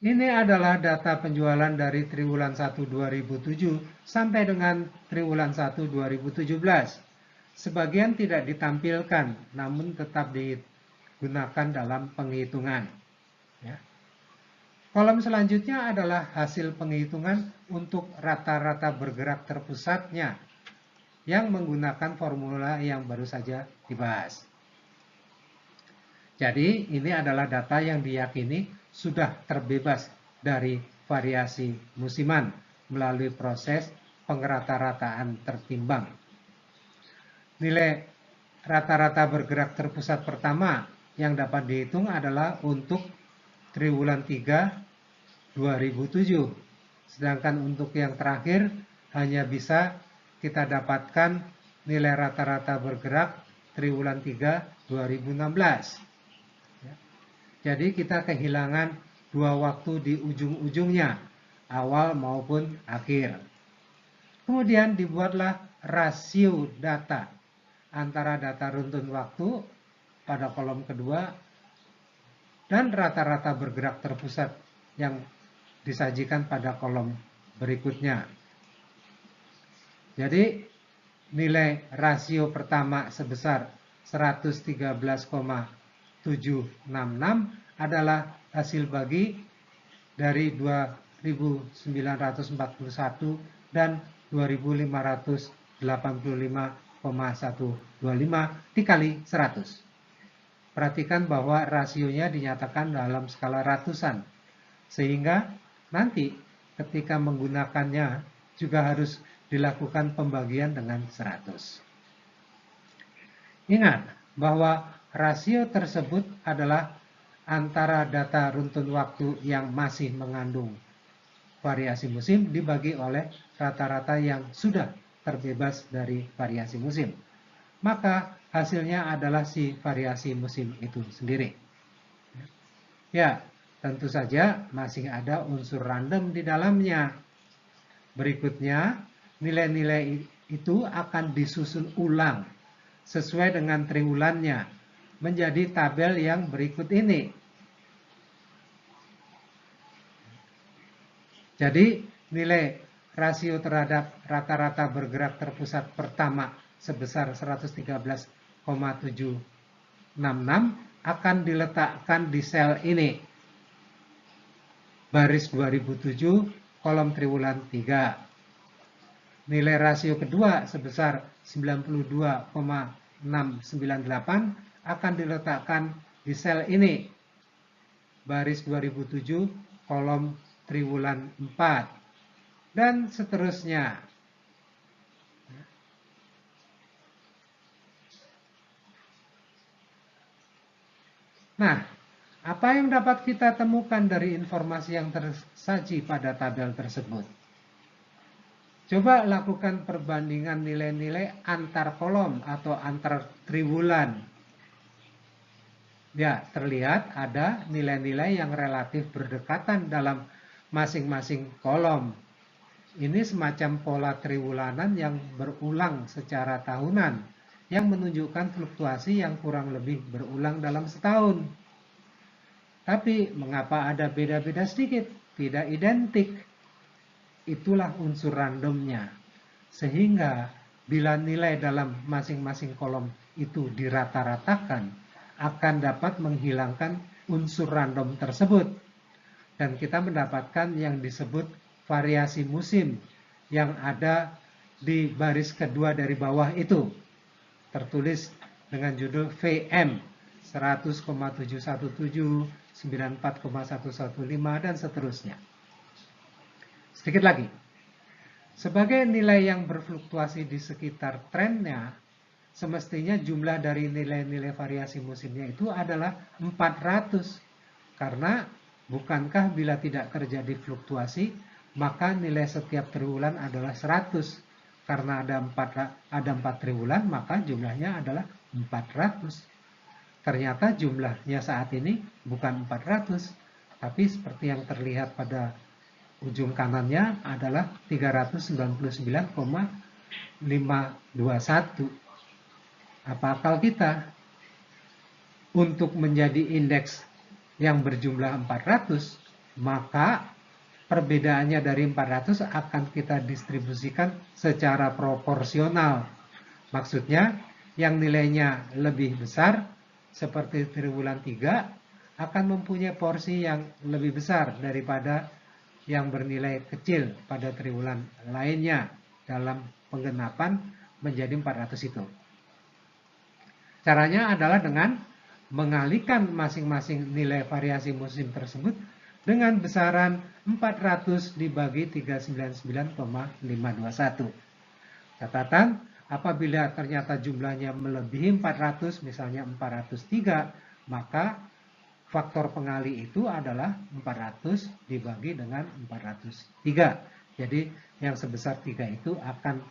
Ini adalah data penjualan dari triwulan 1 2007 sampai dengan triwulan 1 2017. Sebagian tidak ditampilkan, namun tetap digunakan dalam penghitungan. Ya. Kolom selanjutnya adalah hasil penghitungan untuk rata-rata bergerak terpusatnya yang menggunakan formula yang baru saja dibahas. Jadi ini adalah data yang diyakini sudah terbebas dari variasi musiman melalui proses pengerata-rataan tertimbang. Nilai rata-rata bergerak terpusat pertama yang dapat dihitung adalah untuk triwulan 3 2007. Sedangkan untuk yang terakhir hanya bisa kita dapatkan nilai rata-rata bergerak triwulan 3 2016. Jadi kita kehilangan dua waktu di ujung-ujungnya, awal maupun akhir. Kemudian dibuatlah rasio data antara data runtun waktu pada kolom kedua dan rata-rata bergerak terpusat yang disajikan pada kolom berikutnya. Jadi nilai rasio pertama sebesar 113,766 adalah hasil bagi dari 2.941 dan 2.585,125 dikali 100. Perhatikan bahwa rasionya dinyatakan dalam skala ratusan, sehingga nanti ketika menggunakannya juga harus dilakukan pembagian dengan 100. Ingat bahwa rasio tersebut adalah antara data runtun waktu yang masih mengandung variasi musim dibagi oleh rata-rata yang sudah terbebas dari variasi musim. Maka hasilnya adalah si variasi musim itu sendiri. Ya, tentu saja masih ada unsur random di dalamnya. Berikutnya, nilai-nilai itu akan disusun ulang sesuai dengan triwulannya menjadi tabel yang berikut ini. Jadi nilai rasio terhadap rata-rata bergerak terpusat pertama sebesar 113,766 akan diletakkan di sel ini. Baris 2007, kolom triwulan 3. Nilai rasio kedua sebesar 92,698 akan diletakkan di sel ini. Baris 2007, kolom triwulan 4. Dan seterusnya. Nah, apa yang dapat kita temukan dari informasi yang tersaji pada tabel tersebut? Coba lakukan perbandingan nilai-nilai antar kolom atau antar triwulan. Ya, terlihat ada nilai-nilai yang relatif berdekatan dalam masing-masing kolom. Ini semacam pola triwulanan yang berulang secara tahunan, yang menunjukkan fluktuasi yang kurang lebih berulang dalam setahun. Tapi mengapa ada beda-beda sedikit? Tidak identik. Itulah unsur randomnya. Sehingga bila nilai dalam masing-masing kolom itu dirata-ratakan, akan dapat menghilangkan unsur random tersebut. Dan kita mendapatkan yang disebut variasi musim yang ada di baris kedua dari bawah itu. Tertulis dengan judul VM 100,717, 94,115 dan seterusnya. Sedikit lagi. Sebagai nilai yang berfluktuasi di sekitar trennya, semestinya jumlah dari nilai-nilai variasi musimnya itu adalah 400. Karena bukankah bila tidak terjadi fluktuasi, maka nilai setiap triwulan adalah 100. Karena ada 4 triwulan, maka jumlahnya adalah 400. Ternyata jumlahnya saat ini bukan 400, tapi seperti yang terlihat pada ujung kanannya adalah 399,521. Apa akal kita untuk menjadi indeks yang berjumlah 400 maka perbedaannya dari 400 akan kita distribusikan secara proporsional. Maksudnya, yang nilainya lebih besar, seperti triwulan 3, akan mempunyai porsi yang lebih besar daripada yang bernilai kecil pada triwulan lainnya dalam penggenapan menjadi 400 itu. Caranya adalah dengan mengalihkan masing-masing nilai variasi musim tersebut dengan besaran 400 dibagi 399,521. Catatan, apabila ternyata jumlahnya melebihi 400, misalnya 403, maka faktor pengali itu adalah 400 dibagi dengan 403. Jadi yang sebesar 3 itu akan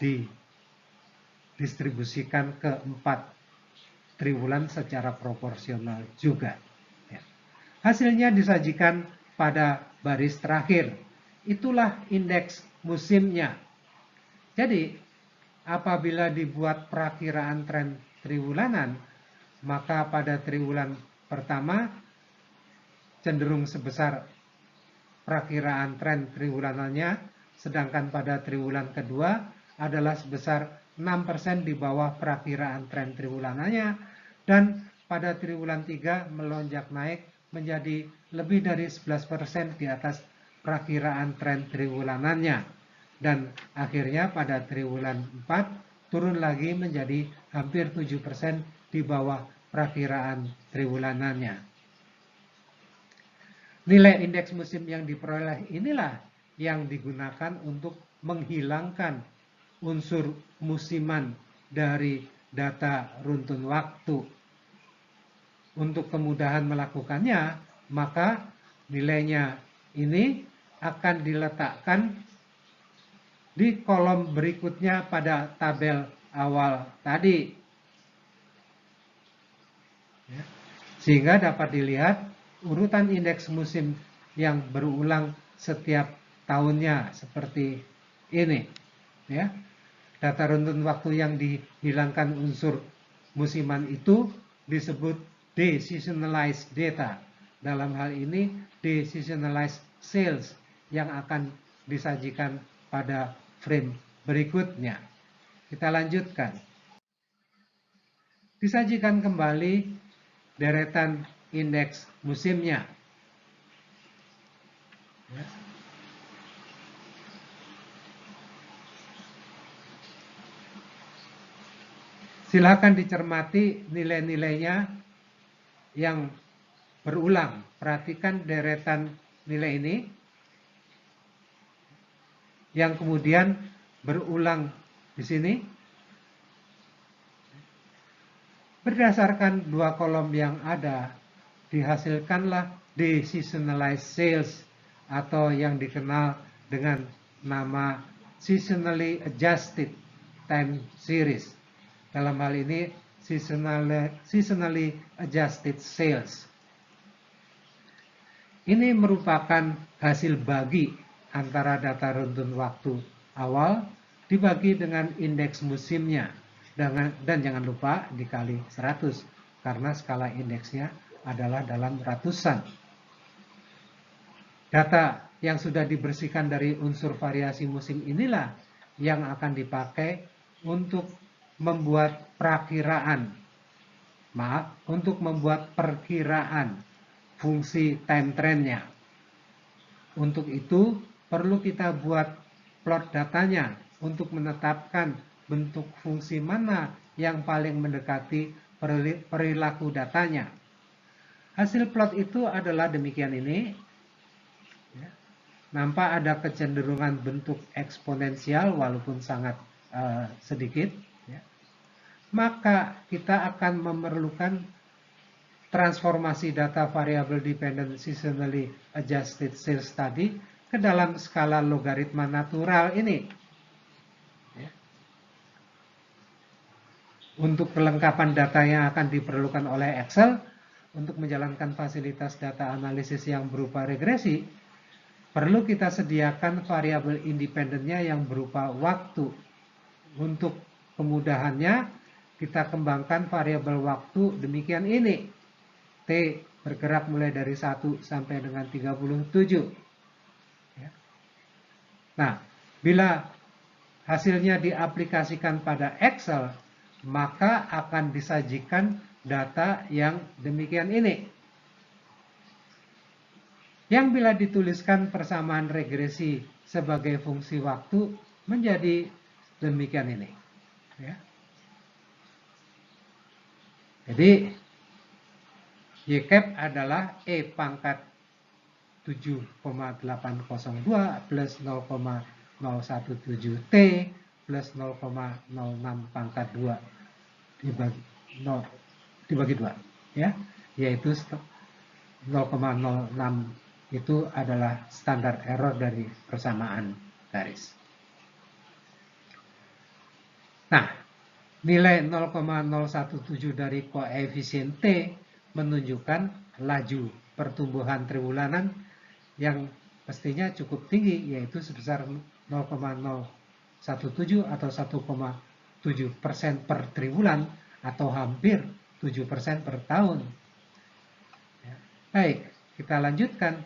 didistribusikan ke 4 triwulan secara proporsional juga. Hasilnya disajikan pada baris terakhir. Itulah indeks musimnya. Jadi, apabila dibuat perakiraan tren triwulanan, maka pada triwulan pertama cenderung sebesar perakiraan tren triwulanannya, sedangkan pada triwulan kedua adalah sebesar 6% di bawah perakiraan tren triwulanannya, dan pada triwulan 3 melonjak naik menjadi lebih dari 11% di atas perakiraan tren triwulanannya, dan akhirnya pada triwulan 4 turun lagi menjadi hampir 7% di bawah perakiraan triwulanannya. Nilai indeks musim yang diperoleh inilah yang digunakan untuk menghilangkan unsur musiman dari data runtun waktu. Untuk kemudahan melakukannya, maka nilainya ini akan diletakkan di kolom berikutnya pada tabel awal tadi. Sehingga dapat dilihat urutan indeks musim yang berulang setiap tahunnya seperti ini. Ya. Data runtun waktu yang dihilangkan unsur musiman itu disebut deseasonalized data. Dalam hal ini deseasonalized sales yang akan disajikan pada frame berikutnya. Kita lanjutkan. Disajikan kembali deretan indeks musimnya. Silakan dicermati nilai-nilainya yang berulang. Perhatikan deretan nilai ini yang kemudian berulang di sini. Berdasarkan dua kolom yang ada, dihasilkanlah deseasonalized sales atau yang dikenal dengan nama seasonally adjusted time series. Dalam hal ini seasonally adjusted sales. Ini merupakan hasil bagi antara data runtun waktu awal dibagi dengan indeks musimnya, dan jangan lupa dikali 100 karena skala indeksnya adalah dalam ratusan. Data yang sudah dibersihkan dari unsur variasi musim inilah yang akan dipakai untuk membuat perkiraan fungsi time trendnya. Untuk itu perlu kita buat plot datanya untuk menetapkan bentuk fungsi mana yang paling mendekati perilaku datanya. Hasil plot itu adalah demikian ini. Nampak ada kecenderungan bentuk eksponensial walaupun sangat sedikit. Maka kita akan memerlukan transformasi data variable dependent seasonally adjusted sales tadi ke dalam skala logaritma natural ini. Untuk kelengkapan data yang akan diperlukan oleh Excel untuk menjalankan fasilitas data analisis yang berupa regresi, perlu kita sediakan variabel independennya yang berupa waktu. Untuk kemudahannya, kita kembangkan variabel waktu demikian ini. T bergerak mulai dari 1 sampai dengan 37. Ya. Nah, bila hasilnya diaplikasikan pada Excel, maka akan disajikan data yang demikian ini. Yang bila dituliskan persamaan regresi sebagai fungsi waktu menjadi demikian ini. Ya. Jadi YCAP adalah E pangkat 7,802 plus 0,017T plus 0,06 pangkat 2 dibagi 2, ya, yaitu 0,06 itu adalah standar error dari persamaan garis. Nah, nilai 0,017 dari koefisien T menunjukkan laju pertumbuhan triwulanan yang mestinya cukup tinggi, yaitu sebesar 0,017 atau 1,7% per triwulan atau hampir 7% per tahun. Baik, kita lanjutkan.